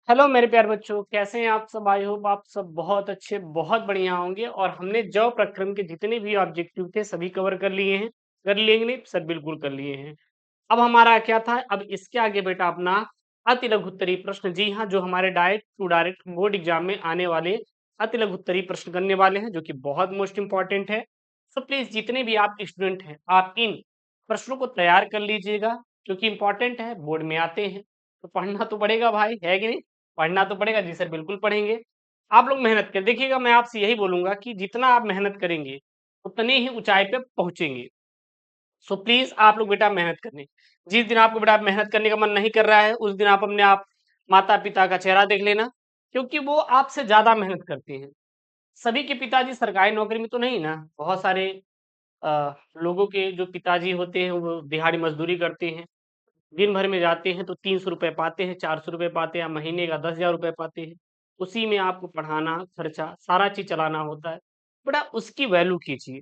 Hello मेरे प्यारे बच्चों, कैसे हैं आप सब? आई होप आप सब बहुत अच्छे, बहुत बढ़िया होंगे। और हमने जौ प्रक्रम के जितने भी ऑब्जेक्टिव थे सभी कवर कर लिए हैं। कर लिए नहीं सर, बिल्कुल कर लिए हैं। अब हमारा क्या था? अब इसके आगे बेटा अपना अति लघु उत्तरीय प्रश्न, जी हाँ, जो हमारे direct to direct board exam में आने वाले अति लघु उत्तरीय प्रश्न करने वाले हैं, जो कि बहुत मोस्ट इंपॉर्टेंट है। सो प्लीज जितने भी आप स्टूडेंट हैं, आप इन प्रश्नों को तैयार कर लीजिएगा, क्योंकि इंपॉर्टेंट है, बोर्ड में आते हैं। तो पढ़ना तो पड़ेगा भाई, है कि नहीं? पढ़ना तो पड़ेगा जी सर, बिल्कुल पढ़ेंगे। आप लोग मेहनत करें। देखिएगा, मैं आपसे यही बोलूंगा कि जितना आप मेहनत करेंगे उतनी ही ऊंचाई पे पहुंचेंगे। सो प्लीज आप लोग बेटा मेहनत करने। जिस दिन आपको बेटा मेहनत करने का मन नहीं कर रहा है, उस दिन आप अपने आप माता पिता का चेहरा देख लेना, क्योंकि वो आपसे ज्यादा मेहनत करते हैं। सभी के पिताजी सरकारी नौकरी में तो नहीं ना, बहुत सारे लोगों के जो पिताजी होते हैं वो दिहाड़ी मजदूरी करते हैं। दिन भर में जाते हैं तो 300 रुपए पाते हैं, 400 रुपए पाते हैं, या महीने का 10,000 रुपए पाते हैं। उसी में आपको पढ़ाना, खर्चा, सारा चीज चलाना होता है। बेटा उसकी वैल्यू कीजिए,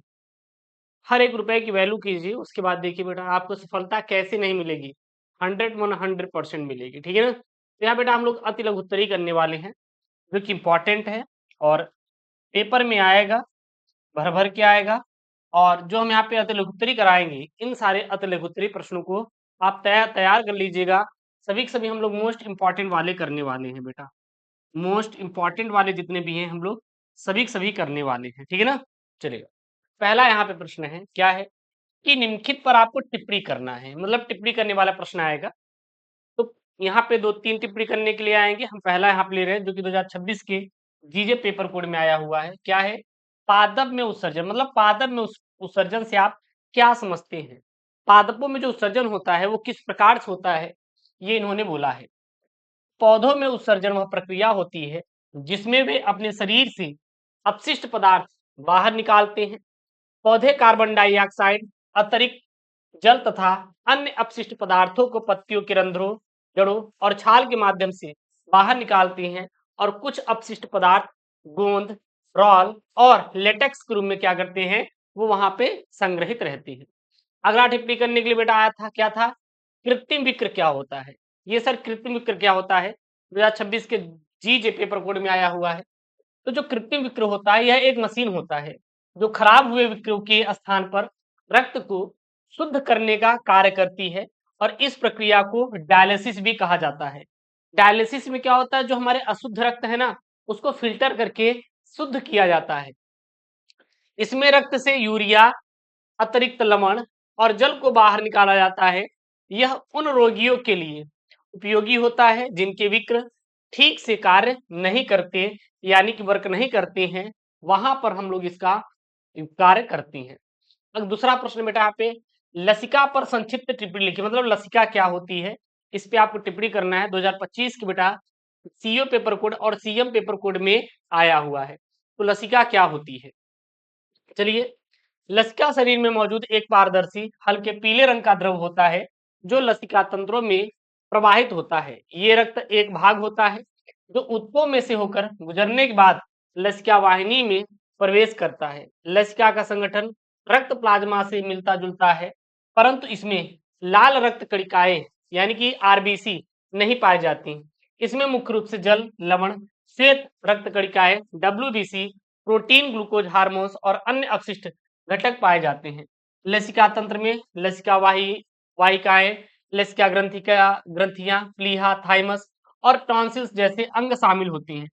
हर एक रुपए की वैल्यू कीजिए। उसके बाद देखिए बेटा आपको सफलता कैसे नहीं मिलेगी, 100% मिलेगी। ठीक है ना? तो यहाँ बेटा हम लोग अति लघु उत्तरीय करने वाले हैं, जो कि इंपॉर्टेंट है और पेपर में आएगा, भर भर के आएगा। और जो हम यहाँ पे अति लघु उत्तरीय कराएंगे, इन सारे अति लघु उत्तरीय प्रश्नों को आप तैयार तैयार कर लीजिएगा। सभी के सभी हम लोग मोस्ट इंपॉर्टेंट वाले करने वाले हैं बेटा। मोस्ट इंपॉर्टेंट वाले जितने भी हैं हम लोग सभी के सभी करने वाले हैं। ठीक है ना? चलेगा। पहला यहाँ पे प्रश्न है, क्या है कि निम्नलिखित पर आपको टिप्पणी करना है, मतलब टिप्पणी करने वाला प्रश्न आएगा। तो यहाँ पे 2-3 टिप्पणी करने के लिए आएंगे। हम पहला यहाँ पे ले रहे हैं, जो कि 2026 के जीजे पेपर कोड में आया हुआ है। क्या है? पादप में उत्सर्जन, मतलब पादप में उत्सर्जन से आप क्या समझते हैं? पादपों में जो उत्सर्जन होता है वो किस प्रकार से होता है, ये इन्होंने बोला है। पौधों में उत्सर्जन वह प्रक्रिया होती है जिसमें वे अपने शरीर से अपशिष्ट पदार्थ बाहर निकालते हैं। पौधे कार्बन डाइऑक्साइड, अतिरिक्त जल तथा अन्य अपशिष्ट पदार्थों को पत्तियों के रंध्रों, जड़ों और छाल के माध्यम से बाहर निकालते हैं, और कुछ अपशिष्ट पदार्थ गोंद, रॉल और लेटेक्स के रूप में क्या करते हैं, वो वहां पे संग्रहित रहते हैं। अगला टिप्पणी करने के लिए बेटा आया था, क्या था? कृत्रिम विक्र क्या होता है? ये सर कृत्रिम विक्र क्या होता है? 2026 के जीजे पेपर कोड में आया हुआ है। तो जो कृत्रिम विक्र होता है, यह एक मशीन होता है जो खराब हुए विक्रों के स्थान पर रक्त को शुद्ध करने का कार्य करती है, और इस प्रक्रिया को डायलिसिस भी कहा जाता है। डायलिसिस में क्या होता है, जो हमारे अशुद्ध रक्त है ना, उसको फिल्टर करके शुद्ध किया जाता है। इसमें रक्त से यूरिया, अतिरिक्त लवण और जल को बाहर निकाला जाता है। यह उन रोगियों के लिए उपयोगी होता है जिनके विक्र ठीक से कार्य नहीं करते, यानी कि वर्क नहीं करते हैं, वहां पर हम लोग इसका कार्य करते हैं। अब दूसरा प्रश्न बेटा यहाँ पे, लसिका पर संक्षिप्त टिप्पणी लिखिए, मतलब लसिका क्या होती है, इस पे आपको टिप्पणी करना है। 2025 के बेटा सीओ पेपर कोड और सीएम पेपर कोड में आया हुआ है। तो लसिका क्या होती है? चलिए, लसिका शरीर में मौजूद एक पारदर्शी हल्के पीले रंग का द्रव होता है जो लसिका तंत्रों में प्रवाहित होता है। ये रक्त एक भाग होता है जो ऊतकों में से होकर गुजरने के बाद लसिका वाहिनी में प्रवेश करता है। लसिका का संगठन रक्त प्लाज्मा से मिलता जुलता है, परंतु इसमें लाल रक्त कणिकाएं यानी कि आरबीसी नहीं पाई जाती। इसमें मुख्य रूप से जल, लवण, श्वेत रक्त कणिकाएं, डब्ल्यूबीसी, प्रोटीन, ग्लूकोज, हार्मोन्स और अन्य अपशिष्ट घटक पाए जाते हैं। लसिका तंत्र में लसिका वाहिकाएं, लसिका ग्रंथियां, प्लीहा, थाइमस और टॉन्सिल्स जैसे अंग शामिल होती हैं।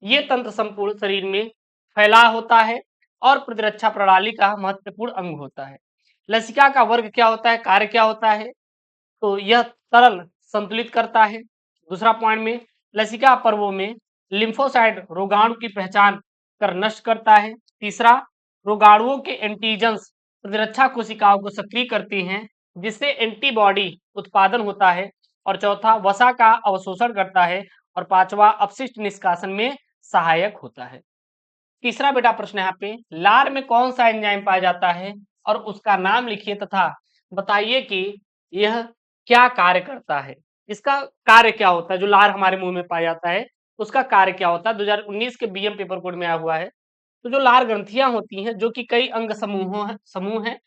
ये तंत्र संपूर्ण शरीर में फैला होता है और प्रतिरक्षा प्रणाली का महत्वपूर्ण अंग होता है। लसिका का वर्ग क्या होता है, कार्य क्या होता है? तो यह तरल संतुलित करता है। दूसरा पॉइंट में, लसिका पर्वों में लिम्फोसाइट रोगाणु की पहचान कर नष्ट करता है। तीसरा, रोगाणुओं के एंटीजन्स प्रतिरक्षा कोशिकाओं को सक्रिय करती हैं, जिससे एंटीबॉडी उत्पादन होता है। और चौथा, वसा का अवशोषण करता है। और पांचवा, अपशिष्ट निष्कासन में सहायक होता है। तीसरा बेटा प्रश्न यहाँ पे, लार में कौन सा एंजाइम पाया जाता है और उसका नाम लिखिए तथा बताइए कि यह क्या कार्य करता है। इसका कार्य क्या होता है? जो लार हमारे मुंह में पाया जाता है उसका कार्य क्या होता है? 2019 के बीएम पेपर कोड में आया हुआ है। तो जो लार ग्रंथियां होती हैं, जो कि कई अंग समूह हैं,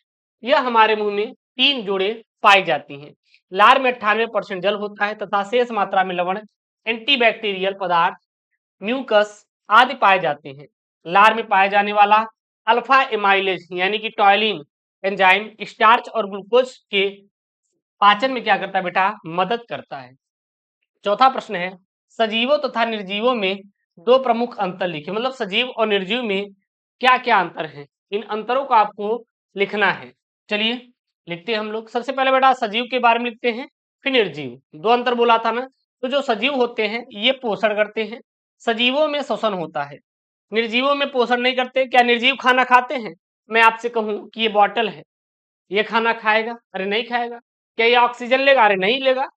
यह हमारे मुंह में 3 जोड़े पाई जाती हैं। लार में 98% जल होता है तथा शेष मात्रा में लवण एंटीबैक्टीरियल पदार्थ, म्यूकस आदि पाए जाते हैं। लार में पाए जाने वाला अल्फा एमाइलेज यानी कि टॉयलिन एंजाइम स्टार्च और ग्लूकोज के पाचन में क्या करता है बेटा, मदद करता है। चौथा प्रश्न है, सजीवों तथा निर्जीवों में दो प्रमुख अंतर लिखे, मतलब सजीव और निर्जीव में क्या क्या अंतर है, इन अंतरों को आपको लिखना है। चलिए लिखते हैं हम लोग। सबसे पहले बेटा सजीव के बारे में लिखते हैं, फिर निर्जीव। दो अंतर बोला था ना, तो जो सजीव होते हैं ये पोषण करते हैं, सजीवों में श्वसन होता है, निर्जीवों में पोषण नहीं करते। क्या निर्जीव खाना खाते हैं? मैं आपसे कहूं कि ये बॉटल है, ये खाना खाएगा? अरे नहीं खाएगा। क्या ये ऑक्सीजन लेगा? अरे नहीं लेगा।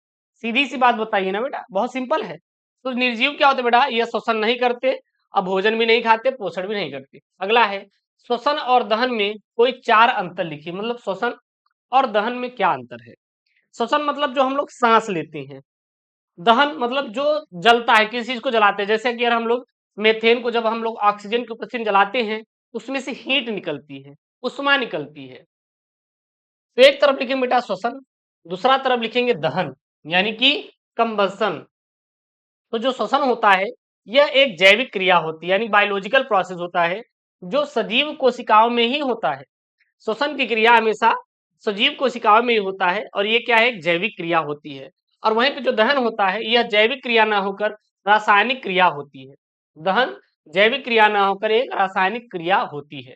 सीधी सी बात बताइए ना बेटा, बहुत सिंपल है। तो निर्जीव क्या होते बेटा, ये श्वसन नहीं करते, अब भोजन भी नहीं खाते, पोषण भी नहीं करते। अगला है, श्वसन और दहन में कोई चार अंतर लिखिए, मतलब श्वसन और दहन में क्या अंतर है। श्वसन मतलब जो हम लोग सांस लेते हैं, दहन मतलब जो जलता है, किसी चीज को जलाते हैं, जैसे कि अगर हम लोग मेथेन को जब हम लोग ऑक्सीजन के उपस्थिति में जलाते हैं, उसमें से हीट निकलती है, उष्मा निकलती है। तो एक तरफ लिखेंगे बेटा श्वसन, दूसरा तरफ लिखेंगे दहन यानी कि कंबसन। तो जो श्वसन होता है यह एक जैविक क्रिया होती है, यानी बायोलॉजिकल प्रोसेस होता है, जो सजीव कोशिकाओं में ही होता है। श्वसन की क्रिया हमेशा सजीव कोशिकाओं में ही होता है और ये क्या है, एक जैविक क्रिया होती है। और वहीं पे जो दहन होता है यह जैविक क्रिया ना होकर रासायनिक क्रिया होती है। दहन जैविक क्रिया ना होकर एक रासायनिक क्रिया होती है।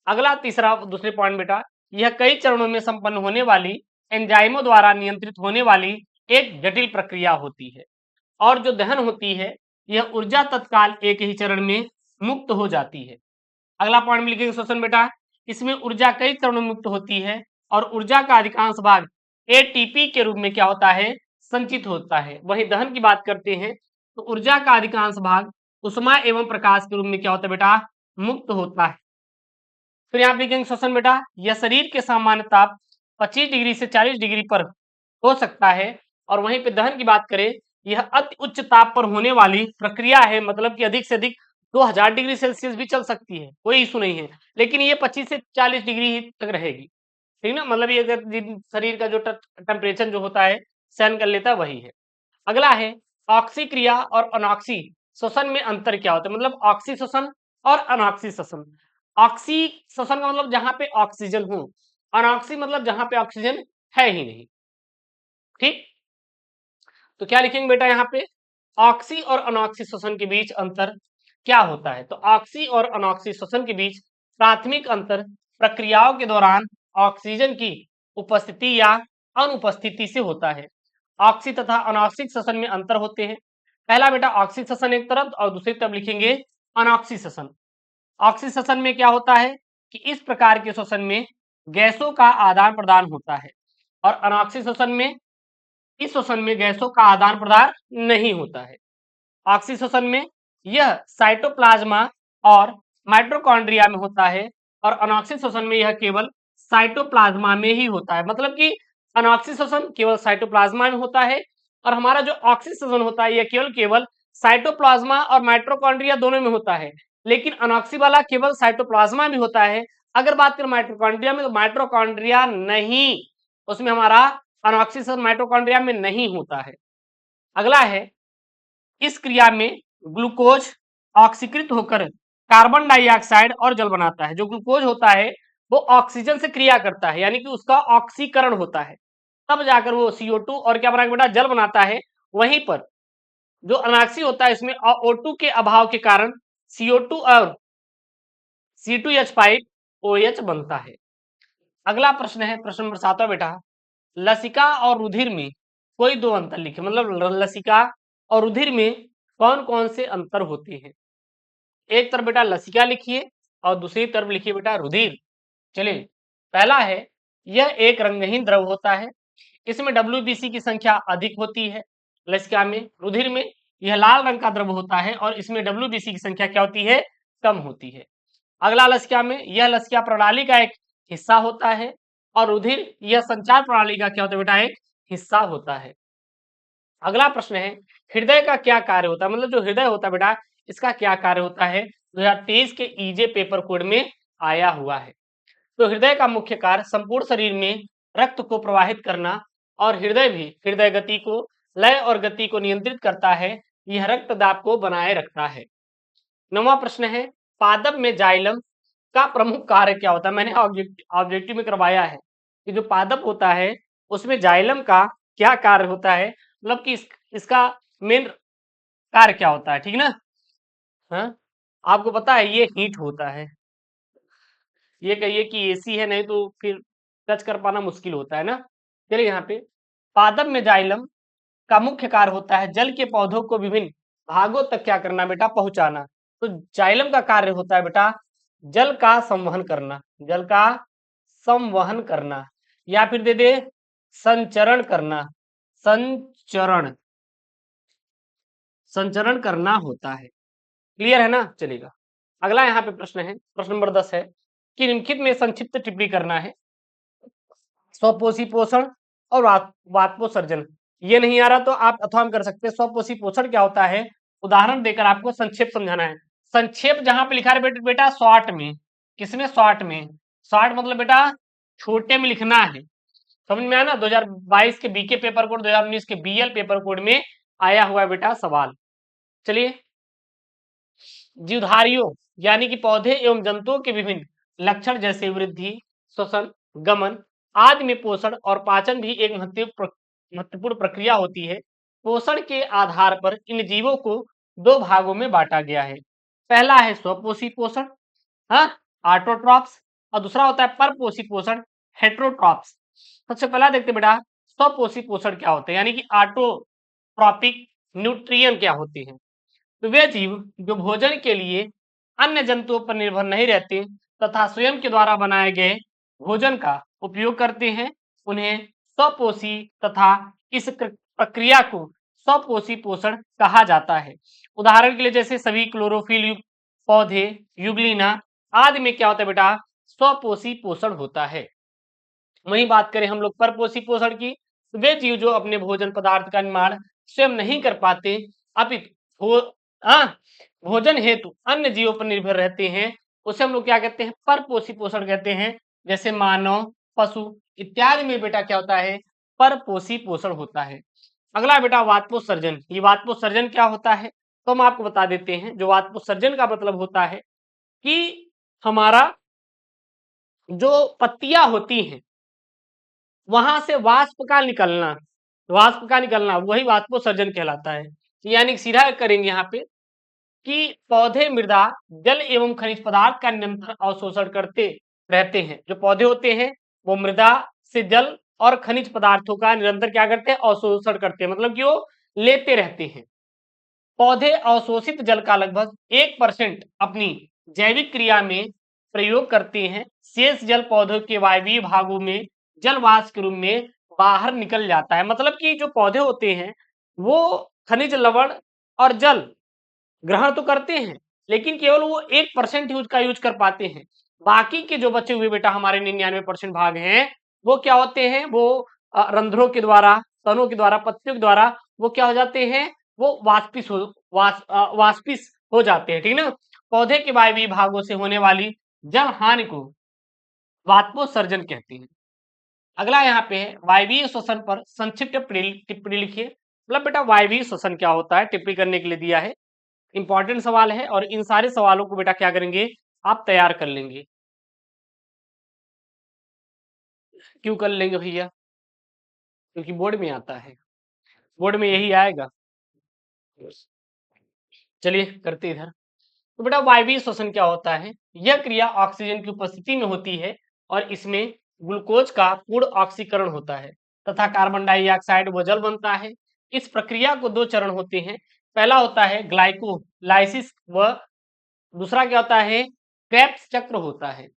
अगला तीसरा दूसरे पॉइंट बेटा, यह कई चरणों में संपन्न होने वाली एंजाइमों द्वारा नियंत्रित होने वाली एक जटिल प्रक्रिया होती है। और जो दहन होती है यह ऊर्जा तत्काल एक ही चरण में मुक्त हो जाती है। अगला पॉइंट में लिखेंगे श्वसन बेटा, इसमें ऊर्जा कई चरणों में मुक्त होती है और ऊर्जा का अधिकांश भाग एटीपी के रूप में क्या होता है, संचित होता है। वहीं दहन की बात करते हैं तो ऊर्जा का अधिकांश भाग उष्मा एवं प्रकाश के रूप में क्या होता है बेटा, मुक्त होता है। फिर यहाँ पे लिखेंगे श्वसन बेटा, यह शरीर के सामान्य ताप 25 डिग्री से 40 डिग्री पर हो सकता है। और वहीं पे दहन की बात करें, यह अति उच्च ताप पर होने वाली प्रक्रिया है, मतलब कि अधिक से अधिक 2000 डिग्री सेल्सियस भी चल सकती है, कोई इशू नहीं है, लेकिन ये 25 से 40 डिग्री ही तक रहेगी। ठीक ना, मतलब ये अगर शरीर का जो टेम्परेचर जो होता है सहन कर लेता है वही है। अगला है ऑक्सी क्रिया और अनॉक्सी श्वसन में अंतर क्या होता है, मतलब ऑक्सी श्वसन और अनॉक्सी श्वसन। ऑक्सी श्वसन का मतलब जहां पे ऑक्सीजन हो, अनॉक्सी मतलब जहां पे ऑक्सीजन है ही नहीं। ठीक, तो क्या लिखेंगे बेटा यहाँ पे, ऑक्सी और अनॉक्सी श्वसन के बीच अंतर क्या होता है। तो ऑक्सी और अनॉक्सी श्वसन के बीच प्राथमिक अंतर प्रक्रियाओं के दौरान ऑक्सीजन की उपस्थिति या अनुपस्थिति से होता है। ऑक्सी तथा अनॉक्सी श्वसन में अंतर होते हैं। पहला बेटा ऑक्सी श्वसन एक तरफ और दूसरी तरफ लिखेंगे अनॉक्सी श्वसन। ऑक्सी श्वसन में क्या होता है कि इस प्रकार के श्वसन में गैसों का आदान प्रदान होता है और अनॉक्सी श्वसन में, इस श्वसन में गैसों का आदान प्रदान नहीं होता है। ऑक्सी श्वसन में यह साइटोप्लाज्मा और माइटोकॉन्ड्रिया में होता है और अनॉक्सी श्वसन में यह केवल साइटोप्लाज्मा में ही होता है। मतलब कि अनॉक्सी श्वसन केवल साइटोप्लाज्मा में होता है और हमारा जो ऑक्सी श्वसन होता है यह केवल केवल साइटोप्लाज्मा और माइटोकॉन्ड्रिया दोनों में होता है, लेकिन अनॉक्सी वाला केवल साइटोप्लाज्मा में होता है। अगर बात करें माइटोकॉन्ड्रिया में तो माइटोकॉन्ड्रिया नहीं, उसमें हमारा अनॉक्सी श्वसन माइटोकॉन्ड्रिया में नहीं होता है। अगला है, इस क्रिया में ग्लूकोज ऑक्सीकृत होकर कार्बन डाइऑक्साइड और जल बनाता है। जो ग्लूकोज होता है वो ऑक्सीजन से क्रिया करता है, यानी कि उसका ऑक्सीकरण होता है, तब जाकर वो CO2 और क्या बनाएगा बेटा, जल बनाता है। वहीं पर जो अनाक्सी होता है इसमें O2 के अभाव के कारण CO2 और C2H5 OH बनता है। अगला प्रश्न है प्रश्न नंबर 7वां बेटा, लसिका और रुधिर में कोई दो अंतर लिखे, मतलब लसिका और रुधिर में कौन कौन से अंतर होते हैं। एक तरफ बेटा लसिका लिखिए और दूसरी तरफ लिखिए बेटा रुधिर। चलिए, पहला है, यह एक रंगहीन द्रव होता है, इसमें WBC की संख्या अधिक होती है। लसिका में, रुधिर में यह लाल रंग का द्रव होता है और इसमें WBC की संख्या क्या होती है, कम होती है। अगला लसिका में, यह लसिका प्रणाली का एक हिस्सा होता है और रुधिर यह संचार प्रणाली का क्या होता है बेटा, एक हिस्सा होता है। अगला प्रश्न है, हृदय का क्या कार्य होता है, मतलब जो हृदय होता है बेटा इसका क्या कार्य होता है। 2023 के EJ पेपर कोड में आया हुआ है। तो हृदय का मुख्य कार्य संपूर्ण शरीर में रक्त को प्रवाहित करना और हृदय भी हृदय गति को लय और गति को नियंत्रित करता है। यह रक्त दाब को बनाए रखता है। 9वां प्रश्न है, पादप में जाइलम का प्रमुख कार्य क्या होता है? मैंने ऑब्जेक्टिव में करवाया है कि जो पादप होता है उसमें जाइलम का क्या कार्य होता है, मतलब कि इसका मेन कार्य क्या होता है, ठीक ना। हाँ, आपको पता है ये हीट होता है। ये कहिए कि एसी है, नहीं तो फिर टच कर पाना मुश्किल होता है ना। चलिए यहाँ पे, पादप में जाइलम का मुख्य कार्य होता है जल के पौधों को विभिन्न भागों तक क्या करना बेटा, पहुंचाना। तो जाइलम का कार्य होता है बेटा जल का संवहन करना, जल का संवहन करना, या फिर दे दे संचरण करना, संचरण संचरण करना होता है। क्लियर है ना, चलेगा। अगला यहाँ पे प्रश्न है, प्रश्न नंबर 10 है कि निम्नलिखित में संक्षिप्त टिप्पणी करना है। स्वपोषी पोषण और वात्पोसर्जन, ये नहीं आ रहा तो आप अथवा में कर सकते हैं। स्वपोषी पोषण क्या होता है, उदाहरण देकर आपको संक्षेप समझाना है। संक्षेप जहां पे लिखा है बेटा शॉर्ट में, किसमें, शॉर्ट में। शॉर्ट मतलब बेटा छोटे में लिखना है, समझ में आया ना। 2022 के बीके पेपर कोड, 2019 के बीएल पेपर कोड में आया हुआ है बेटा सवाल। चलिए, जीवधारियों यानी कि पौधे एवं जंतुओं के विभिन्न लक्षण जैसे वृद्धि, श्वसन, गमन आदि में पोषण और पाचन भी एक महत्वपूर्ण प्रक्रिया होती है। पोषण के आधार पर इन जीवों को दो भागों में बांटा गया है। पहला है स्वपोषी पोषण, हाँ, ऑटोट्रॉप्स, और दूसरा होता है परपोषी पोषण, हेट्रोट्रॉप्स। सबसे पहला देखते बेटा स्वपोषी पोषण क्या होते हैं, यानी कि ऑटोट्रॉपिक न्यूट्रिएंट क्या होते हैं। तो वे जीव जो भोजन के लिए अन्य जंतुओं पर निर्भर नहीं रहते तथा स्वयं के द्वारा बनाए गए भोजन का उपयोग करते हैं, उन्हें स्वपोषी तथा इस प्रक्रिया को स्वपोषी पोषण कहा जाता है। उदाहरण के लिए जैसे सभी क्लोरोफिल युक्त पौधे, युगलिना आदि में क्या होता है बेटा, स्वपोषी पोषण होता है। वही बात करें हम लोग परपोषी पोषण की, तो वे जीव जो अपने भोजन पदार्थ का निर्माण स्वयं नहीं कर पाते अपितु भोजन हेतु अन्य जीवों पर निर्भर रहते हैं, उसे हम लोग क्या कहते हैं, परपोषी पोषण कहते हैं। जैसे मानव, पशु इत्यादि में बेटा क्या होता है, परपोषी पोषण होता है। अगला बेटा वात्पोसर्जन, ये वात्पोसर्जन क्या होता है तो हम आपको बता देते हैं। जो वात्पोसर्जन का मतलब होता है कि हमारा जो पत्तियां होती हैं वहां से वाष्प का निकलना, वाष्प का निकलना वही वाष्पोत्सर्जन कहलाता है। यानी सीधा करेंगे यहाँ पे कि पौधे मृदा, जल एवं खनिज पदार्थ का निरंतर अवशोषण करते रहते हैं। जो पौधे होते हैं वो मृदा से जल और खनिज पदार्थों का निरंतर क्या करते हैं, अवशोषण करते हैं, मतलब कि वो लेते रहते हैं। पौधे अवशोषित जल का लगभग 1% अपनी जैविक क्रिया में प्रयोग करते हैं। शेष जल पौधों के वायवीय भागों में जल वाष्प के रूप में बाहर निकल जाता है। मतलब कि जो पौधे होते हैं वो खनिज, लवण और जल ग्रहण तो करते हैं, लेकिन केवल वो 1% यूज का यूज कर पाते हैं। बाकी के जो बचे हुए बेटा हमारे 99% भाग हैं वो क्या होते हैं, वो रंध्रों के द्वारा, तनों के द्वारा, पत्तियों के द्वारा वो क्या हो जाते हैं, वो वाष्पिस हो जाते हैं, ठीक ना। पौधे के वायवीय भागों से होने वाली जल हानि को वाष्पोत्सर्जन कहते हैं। अगला यहाँ पे है वायवीय श्वसन पर संक्षिप्त टिप्पणी लिखिए। मतलब बेटा वायवीय श्वसन क्या होता है टिप्पणी करने के लिए दिया है, इंपॉर्टेंट सवाल है और इन सारे सवालों को बेटा क्या करेंगे, आप तैयार कर लेंगे। क्यों कर लेंगे भैया, क्योंकि बोर्ड में आता है, बोर्ड में यही आएगा। चलिए करते इधर। तो बेटा वायवीय श्वसन क्या होता है, यह क्रिया ऑक्सीजन की उपस्थिति में होती है और इसमें ग्लूकोज का पूर्ण ऑक्सीकरण होता है तथा कार्बन डाइऑक्साइड व जल बनता है। इस प्रक्रिया को दो चरण होते हैं, पहला होता है ग्लाइकोलाइसिस व दूसरा क्या होता है, क्रेब्स चक्र होता है।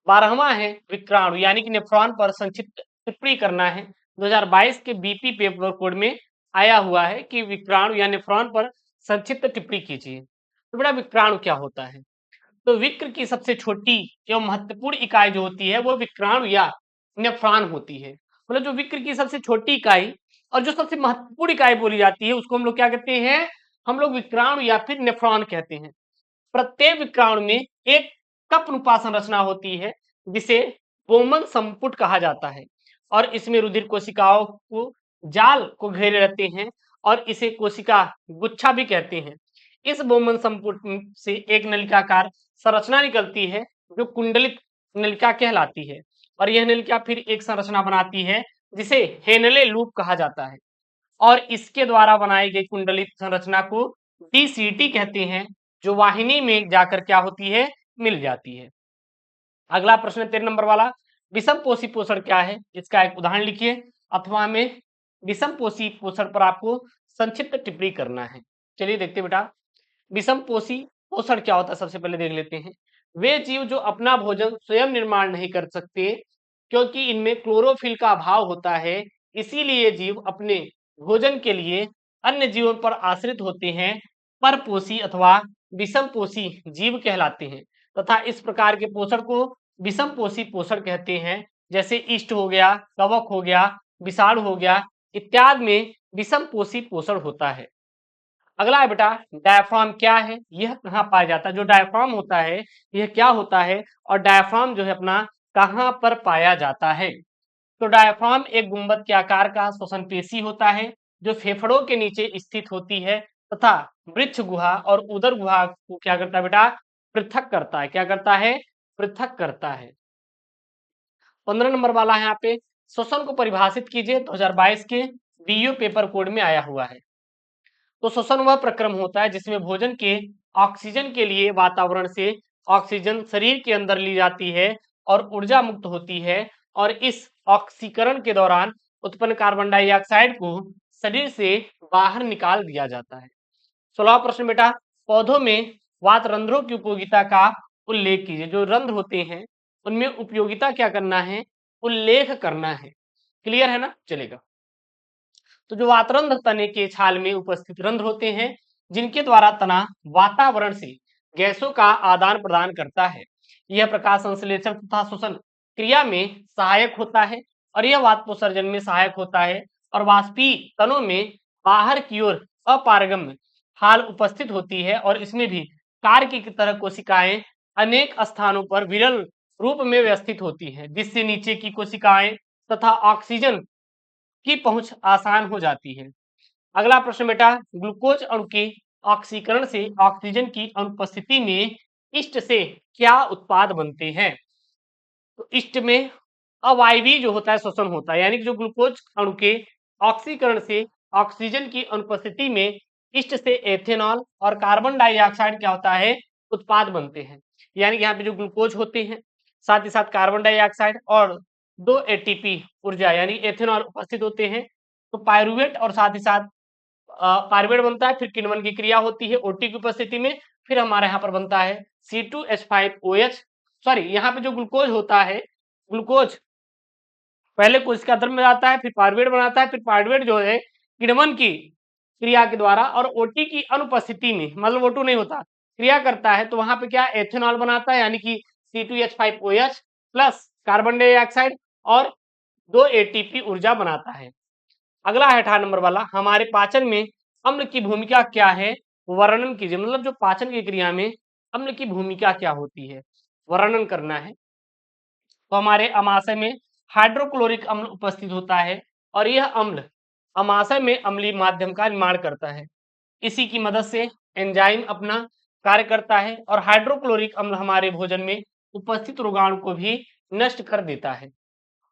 12वां है विक्राणु यानी कि नेफ्रॉन पर संक्षिप्त टिप्पणी करना है। 2022 के बीपी पेपर कोड में आया हुआ है कि विक्राणु या नेफ्रॉन पर संक्षिप्त टिप्पणी कीजिए। तो बेटा विक्राणु क्या होता है, तो विक्र की सबसे छोटी एवं महत्वपूर्ण इकाई जो होती है वो विक्राणु या नेफ्रॉन होती है। मतलब जो विक्र की सबसे छोटी इकाई और जो सबसे महत्वपूर्ण इकाई बोली जाती है उसको हम लोग क्या कहते हैं, हम लोग विक्राणु या फिर नेफ्रॉन कहते हैं। प्रत्येक विक्राणु में एक कप रूपा संरचना होती है जिसे बोमन संपुट कहा जाता है और इसमें रुधिर कोशिकाओं को जाल को घेरे रहते हैं और इसे कोशिका गुच्छा भी कहते हैं। इस बहुमन संपुट से एक नलिकाकार संरचना निकलती है जो कुंडलित नलिका कहलाती है और यह नलिका फिर एक संरचना बनाती है जिसे हेनले लूप कहा जाता है और इसके द्वारा बनाई गई कुंडलित संरचना को डीसीटी कहते हैं जो वाहिनी में जाकर क्या होती है, मिल जाती है। अगला प्रश्न 13 नंबर वाला, विषम पोषी पोषण क्या है, इसका एक उदाहरण लिखिए अथवा में विषम पोषी पोषण पर आपको संक्षिप्त टिप्पणी करना है। चलिए देखते बेटा, विषम पोषी पोषण क्या होता है सबसे पहले देख लेते हैं। वे जीव जो अपना भोजन स्वयं निर्माण नहीं कर सकते क्योंकि इनमें क्लोरोफिल का अभाव होता है, इसीलिए जीव अपने भोजन के लिए अन्य जीवों पर आश्रित होते हैं, परपोषी अथवा विषम पोषी जीव कहलाते हैं तथा इस प्रकार के पोषण को विषम पोषी पोषण कहते हैं। जैसे इष्ट हो गया, कवक हो गया, विषाणु हो गया इत्यादि में विषम पोषी पोषण होता है। अगला है बेटा, डायफ्राम क्या है, यह कहाँ पाया जाता है। जो डायफ्राम होता है यह क्या होता है और डायफ्राम जो है अपना कहाँ पर पाया जाता है। तो डायफ्राम एक गुंबद के आकार का श्वसन पेशी होता है जो फेफड़ों के नीचे स्थित होती है तथा वृक्ष गुहा और उदर गुहा को क्या करता है बेटा, पृथक करता है। क्या करता है, पृथक करता है। 15 नंबर वाला है यहाँ पे, श्वसन को परिभाषित कीजिए। 2022 के डीयू पेपर कोड में आया हुआ है। तो श्वसन वह प्रक्रम होता है जिसमें भोजन के ऑक्सीजन के लिए वातावरण से ऑक्सीजन शरीर के अंदर ली जाती है और ऊर्जा मुक्त होती है और इस ऑक्सीकरण के दौरान उत्पन्न कार्बन डाइऑक्साइड को शरीर से बाहर निकाल दिया जाता है। 16वां प्रश्न बेटा, पौधों में वात रंध्रों की उपयोगिता का उल्लेख कीजिए। जो रंध्र होते हैं उनमें उपयोगिता क्या करना है, उल्लेख करना है। क्लियर है ना, चलेगा। तो जो वातरंध्र तने के छाल में उपस्थित रंध्र होते हैं जिनके द्वारा तना वातावरण से गैसों का आदान प्रदान करता है। यह प्रकाश संश्लेषण तथा श्वसन क्रिया में सहायक होता है और यह वाष्पोत्सर्जन में सहायक होता है और वाष्पीय तनों में बाहर की ओर अपारगम्य हाल उपस्थित होती है और इसमें भी कार्य की तरह कोशिकाएं अनेक स्थानों पर विरल रूप में व्यवस्थित होती है जिससे नीचे की कोशिकाएं तथा ऑक्सीजन की पहुंच आसान हो जाती है। अगला प्रश्न बेटा, ग्लूकोज अणु के ऑक्सीकरण से ऑक्सीजन की अनुपस्थिति में इष्ट से क्या उत्पाद बनते हैं। तो इष्ट में अवायवीय जो होता है श्वसन होता है, यानी कि जो ग्लूकोज अणु के ऑक्सीकरण से ऑक्सीजन की अनुपस्थिति में इष्ट से एथेनॉल और कार्बन डाइऑक्साइड क्या होता है, उत्पाद बनते हैं। यानी कि यहाँ पे जो ग्लूकोज होते हैं साथ ही साथ कार्बन डाइऑक्साइड और 2 एटीपी ऊर्जा यानी एथेनॉल उपस्थित होते हैं। तो पायरुवेट और साथ ही साथ पायरुवेट बनता है, फिर किण्वन की क्रिया होती है ओटी की उपस्थिति में, फिर हमारे यहाँ पर बनता है C2H5OH। सॉरी, यहाँ पे जो ग्लूकोज होता है, ग्लूकोज पहले कोशिका द्रव्य में जाता है, फिर पायरुवेट बनाता है, फिर पायरुवेट जो है किण्वन की क्रिया के द्वारा और ओटी की अनुपस्थिति में, मतलब O2 नहीं होता, क्रिया करता है तो वहां पे क्या एथेनॉल बनाता है यानी कि C2H5OH प्लस कार्बन डाइऑक्साइड और 2 एटीपी ऊर्जा बनाता है। अगला है 18 नंबर वाला, हमारे पाचन में अम्ल की भूमिका क्या है, वर्णन कीजिए। मतलब जो पाचन की क्रिया में अम्ल की भूमिका क्या होती है, वर्णन करना है। तो हमारे अमाशय में हाइड्रोक्लोरिक अम्ल उपस्थित होता है और यह अम्ल अमाशय में अम्लीय माध्यम का निर्माण करता है। इसी की मदद से एंजाइम अपना कार्य करता है और हाइड्रोक्लोरिक अम्ल हमारे भोजन में उपस्थित रोगाणु को भी नष्ट कर देता है।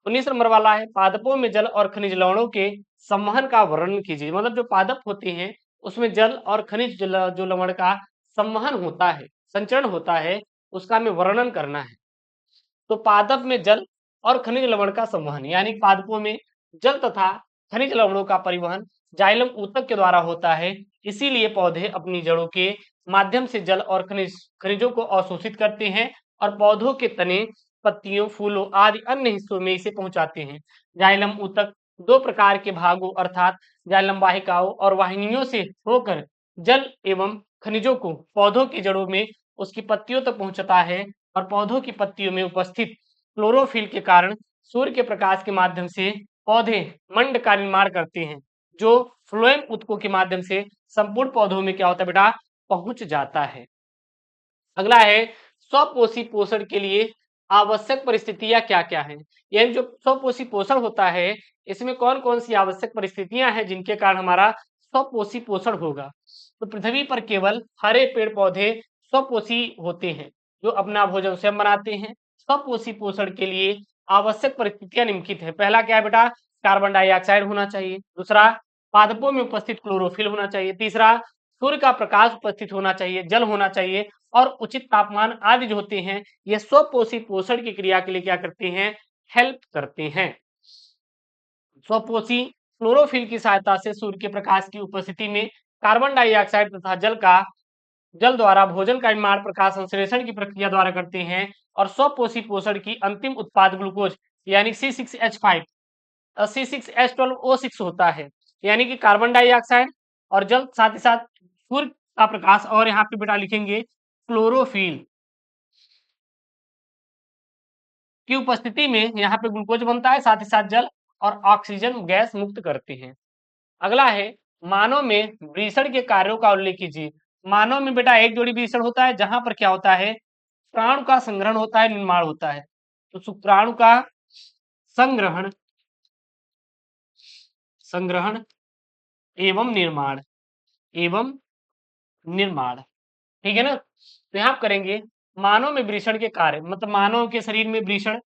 19 नंबर वाला है, पादपों में जल और खनिज लवणों के संवहन का वर्णन कीजिए। मतलब जो पादप होते हैं उसमें जल और खनिज जो लवण का संवहन होता है, संचरण होता है, उसका हमें वर्णन करना है। तो पादप में जल और खनिज लवण का संवहन, यानी पादपों में जल तथा खनिज लवणों का परिवहन जाइलम ऊतक के द्वारा होता है। इसीलिए पौधे अपनी जड़ों के माध्यम से जल और खनिजों को अवशोषित करते हैं और पौधों के तने, पत्तियों, फूलों आदि अन्य हिस्सों में इसे पहुंचाते हैं। जाइलम ऊतक 2 प्रकार के भागों अर्थात जाइलम वाहिकाओं और वाहिनियों से होकर जल एवं खनिजों को पौधों की जड़ों में उसकी पत्तियों तक पहुंचता है और पौधों की पत्तियों में उपस्थित क्लोरोफिल के कारण सूर्य के प्रकाश के माध्यम से पौधे मंड का निर्माण करते हैं जो फ्लोएम ऊतकों के माध्यम से संपूर्ण पौधों में क्या होता है बेटा, पहुंच जाता है। अगला है स्वपोषी पोषण के लिए आवश्यक परिस्थितियां क्या क्या हैं, यानी जो स्वपोषी पोषण होता है इसमें कौन कौन सी आवश्यक परिस्थितियां हैं जिनके कारण हमारा स्वपोषी पोषण होगा। तो पृथ्वी पर केवल हरे पेड़ पौधे स्वपोषी होते हैं जो अपना भोजन स्वयं बनाते हैं। स्वपोषी पोषण के लिए आवश्यक परिस्थितियां निम्नलिखित है। पहला क्या है बेटा, कार्बन डाइऑक्साइड होना चाहिए। दूसरा, पादपों में उपस्थित क्लोरोफिल होना चाहिए। तीसरा, सूर्य का प्रकाश उपस्थित होना चाहिए, जल होना चाहिए और उचित तापमान आदि जो होते हैं ये स्वपोषी पोषण की क्रिया के लिए क्या करते हैं, हेल्प करते हैं। स्वपोषी क्लोरोफिल की सहायता से सूर्य के प्रकाश की उपस्थिति में कार्बन डाइऑक्साइड तथा जल द्वारा भोजन का निर्माण प्रकाश संश्लेषण की प्रक्रिया द्वारा करते हैं और स्वपोषी पोषण की अंतिम उत्पाद ग्लूकोज यानी C6H5 C6H12O6 होता है, यानी कि कार्बन डाइऑक्साइड और जल, साथ ही साथ सूर्य का प्रकाश और यहाँ पे बेटा लिखेंगे क्लोरोफिल की उपस्थिति में यहाँ पे ग्लूकोज बनता है, साथ ही साथ जल और ऑक्सीजन गैस मुक्त करते हैं। अगला है मानव में वृषण के कार्यों का उल्लेख कीजिए। मानव में बेटा एक जोड़ी वृषण होता है जहां पर क्या होता है, शुक्राणु का संग्रहण होता है, निर्माण होता है। तो शुक्राणु का संग्रहण संग्रहण एवं निर्माण ठीक है ना। तो यहाँ करेंगे मानव में वृषण के कार्य, मतलब मानव के शरीर में वृषण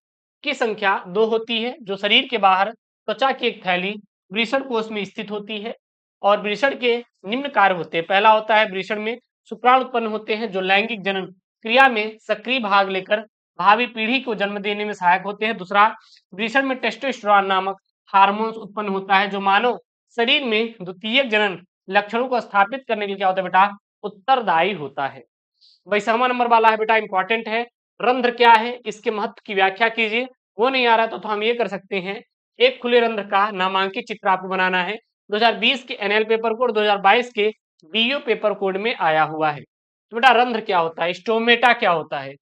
की संख्या 2 होती है जो शरीर के बाहर त्वचा की एक थैली वृषण कोष में स्थित होती है और वृषण के निम्न कार्य होते हैं। पहला होता है वृषण में शुक्राणु उत्पन्न होते हैं जो लैंगिक जनन क्रिया में सक्रिय भाग लेकर भावी पीढ़ी को जन्म देने में सहायक होते हैं। दूसरा, वृषण में टेस्टोस्टेरोन नामक हार्मोन उत्पन्न होता है जो मानव शरीर में द्वितीयक जनन लक्षणों को स्थापित करने के लिए क्या होता है बेटा, उत्तरदायी होता है। 22वां नंबर वाला है बेटा, इंपॉर्टेंट है। रंध्र क्या है, इसके महत्व की व्याख्या कीजिए। वो नहीं आ रहा तो हम ये कर सकते हैं, एक खुले रंध्र का नामांकित चित्र आपको बनाना है। 2020 के एनएल पेपर कोड 2022 के बीओ पेपर कोड में आया हुआ है। तो बेटा रंध्र क्या होता है, स्टोमेटा क्या होता है,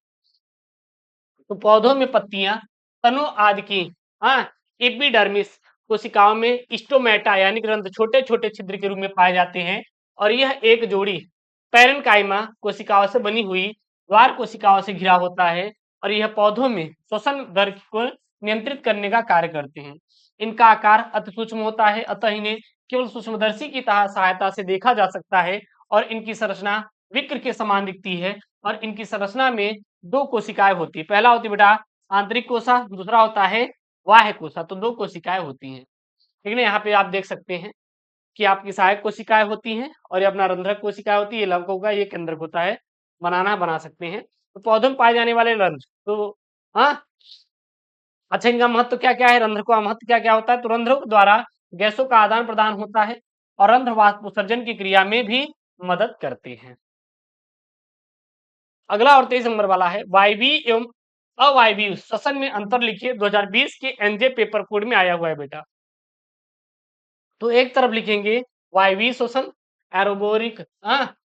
तो पौधों में पत्तियां, तनों आदि की एपिडर्मिस कोशिकाओं में स्टोमेटा यानी कि रंध्र छोटे छोटे छिद्र के रूप में पाए जाते हैं और यह एक जोड़ी पैरेन्काइमा कोशिकाओं से बनी हुई द्वार कोशिकाओं से घिरा होता है और यह पौधों में श्वसन दर को नियंत्रित करने का कार्य करते हैं। इनका आकार अति सूक्ष्म होता है, अतः इन्हें केवल सूक्ष्मदर्शी की सहायता से देखा जा सकता है और इनकी संरचना विक्र के समान दिखती है और इनकी संरचना में 2 कोशिकाएं होती है। पहला होती है बेटा आंतरिक कोशा, दूसरा होता है बाह्य कोशा। तो 2 कोशिकाएं होती हैं, ठीक है। यहाँ पे आप देख सकते हैं कि आपकी सहायक कोशिकाएं होती हैं और ये अपना रंध्रक कोशिकाएं होती है, ये लवक होगा, ये केंद्रक होता है। बना सकते हैं। तो पौधों में पाए जाने वाले रंध्र, तो हाँ अच्छा, इनका महत्व क्या क्या है, रंध्र का महत्व क्या क्या होता है, तो रंध्रों द्वारा गैसों का आदान प्रदान होता है और रंध्र वाष्प उत्सर्जन की क्रिया में भी मदद करते हैं। अगला और 23 नंबर वाला है वायवीय एवं अवायवीय श्वसन में अंतर लिखिए। 2020 के एनजे पेपर कोड में आया हुआ है बेटा। तो एक तरफ लिखेंगे वायवीय श्वसन एरोबोरिक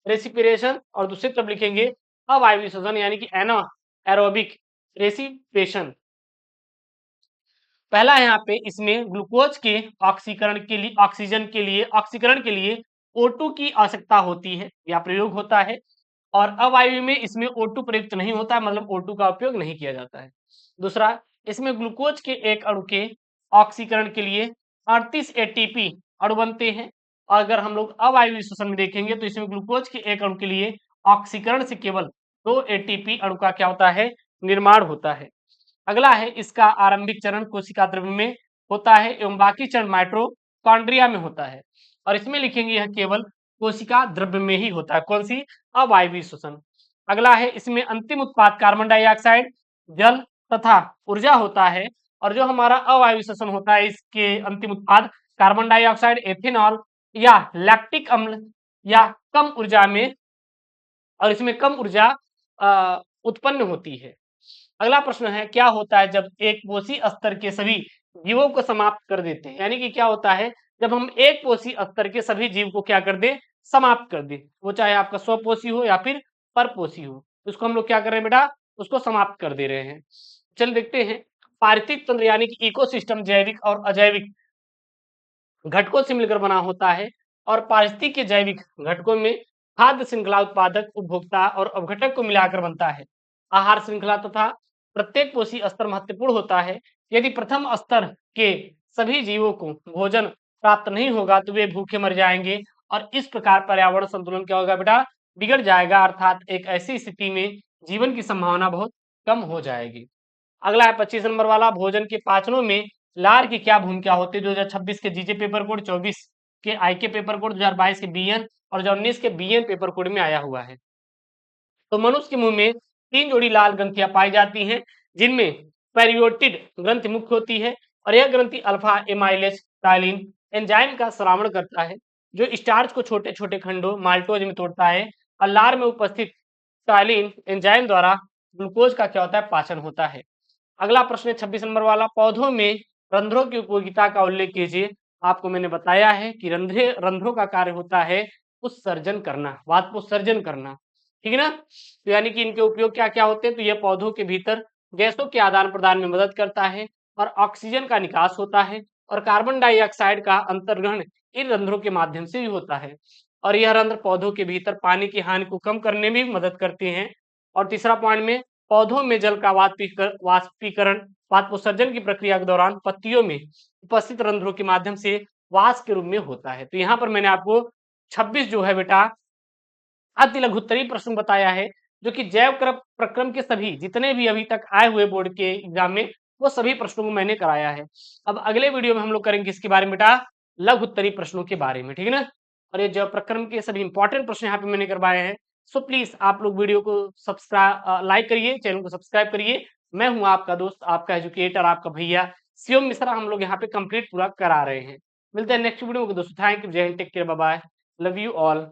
रेसिपिरेशन और दूसरी तरफ लिखेंगे अवायवीय श्वसन यानी कि एरोबिक रेसिपिरेशन। पहला यहाँ पे इसमें ग्लूकोज के ऑक्सीकरण के लिए O2 की आवश्यकता होती है या प्रयोग होता है और अवायवीय में इसमें O2 प्रयुक्त नहीं होता है, मतलब O2 का उपयोग नहीं किया जाता है। दूसरा, इसमें ग्लूकोज के एक अणु के ऑक्सीकरण के लिए 38 एटीपी अणु बनते हैं और अगर हम लोग अवायवीय श्वसन में देखेंगे तो इसमें ग्लूकोज के एक अणु के लिए ऑक्सीकरण से केवल 2 एटीपी अणु का क्या होता है, निर्माण होता है। अगला है इसका आरंभिक चरण कोशिका द्रव्य में होता है एवं बाकी चरण माइटोकॉन्ड्रिया में होता है और इसमें लिखेंगे यह केवल कोशिका द्रव्य में ही होता है। कौन सी, अवायवीय श्वसन। अगला है इसमें अंतिम उत्पाद कार्बन डाइऑक्साइड, जल तथा ऊर्जा होता है और जो हमारा अवायवीय श्वसन होता है इसके अंतिम उत्पाद कार्बन डाइऑक्साइड, एथेनॉल या लैक्टिक अम्ल या कम ऊर्जा में, और इसमें कम ऊर्जा उत्पन्न होती है। अगला प्रश्न है क्या होता है जब एक पोषी स्तर के सभी जीवों को समाप्त कर देते हैं, यानी कि क्या होता है जब हम एक पोषी स्तर के सभी जीव को क्या कर दें, समाप्त कर दें, वो चाहे आपका स्वपोषी हो या फिर परपोषी हो, उसको हम लोग क्या कर रहे हैं बेटा, उसको समाप्त कर दे रहे हैं। चल देखते हैं पारिस्थितिक तंत्र यानी कि इकोसिस्टम जैविक और अजैविक घटकों से मिलकर बना होता है और पारिस्थितिक के जैविक घटकों में खाद्य श्रृंखला उत्पादक, उपभोक्ता और अवघटक को मिलाकर बनता है। आहार श्रृंखला तथा प्रत्येक पोषी स्तर महत्वपूर्ण होता है। यदि प्रथम स्तर के सभी जीवों को भोजन प्राप्त नहीं होगा तो वे भूखे मर जाएंगे और इस प्रकार पर्यावरण संतुलन क्या होगा बेटा, बिगड़ जाएगा, अर्थात एक ऐसी स्थिति में जीवन की संभावना बहुत कम हो जाएगी। अगला है 25 नंबर वाला, भोजन के पाचनों में लार की क्या भूमिका होती है। 2026 के जीजे पेपर कोड, 24 के आईके पेपर कोड, 2022 के बीएन और 2019 के बीएन पेपर कोड में आया हुआ है। तो मनुष्य के मुंह में 3 जोड़ी लाल ग्रंथियां पाई जाती हैं, जिनमें पेरियोटिड ग्रंथि मुख्य होती है और यह ग्रंथि अल्फा एमाइलेज टाइलिन एंजाइम का श्रावण करता है, जो स्टार्च को छोटे छोटे खंडों माल्टोज में तोड़ता है और लार में उपस्थित टाइलिन एंजाइम द्वारा ग्लूकोज का क्या होता है, पाचन होता है। अगला प्रश्न है 26 नंबर वाला, पौधों में रंध्रों की उपयोगिता का उल्लेख कीजिए। आपको मैंने बताया है कि रंध्रों का कार्य होता है उत्सर्जन करना, वाष्पोत्सर्जन करना, ठीक है ना। तो यानी कि इनके उपयोग क्या क्या होते हैं, तो यह पौधों के भीतर गैसों के आदान प्रदान में मदद करता है और ऑक्सीजन का निकास होता है और कार्बन डाइऑक्साइड का अंतर्ग्रहण इन रंध्रों के माध्यम से भी होता है और यह रंध्र पौधों के भीतर पानी की हानि को कम करने में भी मदद करते हैं। और तीसरा पॉइंट में, पौधों में जल का वाष्पीकरण वाष्पोत्सर्जन की प्रक्रिया के दौरान पत्तियों में उपस्थित रंध्रों के माध्यम से वाष्प के रूप में होता है। तो यहाँ पर मैंने आपको 26 जो है बेटा अति लघुत्तरीय प्रश्न बताया है, जो कि जैव प्रक्रम के सभी जितने भी अभी तक आए हुए बोर्ड के एग्जाम में वो सभी प्रश्नों को मैंने कराया है। अब अगले वीडियो में हम लोग करेंगे इसके बारे में बेटा, लघुत्तरीय प्रश्नों के बारे में, ठीक है ना। और ये जैव प्रक्रम के सभी इंपॉर्टेंट प्रश्न यहाँ पे मैंने करवाए हैं। सो प्लीज आप लोग वीडियो को सब्सक्राइब लाइक करिए, चैनल को सब्सक्राइब करिए। मैं हूँ आपका दोस्त, आपका एजुकेटर, आपका भैया शिवम मिश्रा। हम लोग यहाँ पे कंप्लीट पूरा करा रहे हैं। मिलते हैं नेक्स्ट वीडियो में दोस्तों। थैंक यू, जय Hind, take care, bye bye, love you all.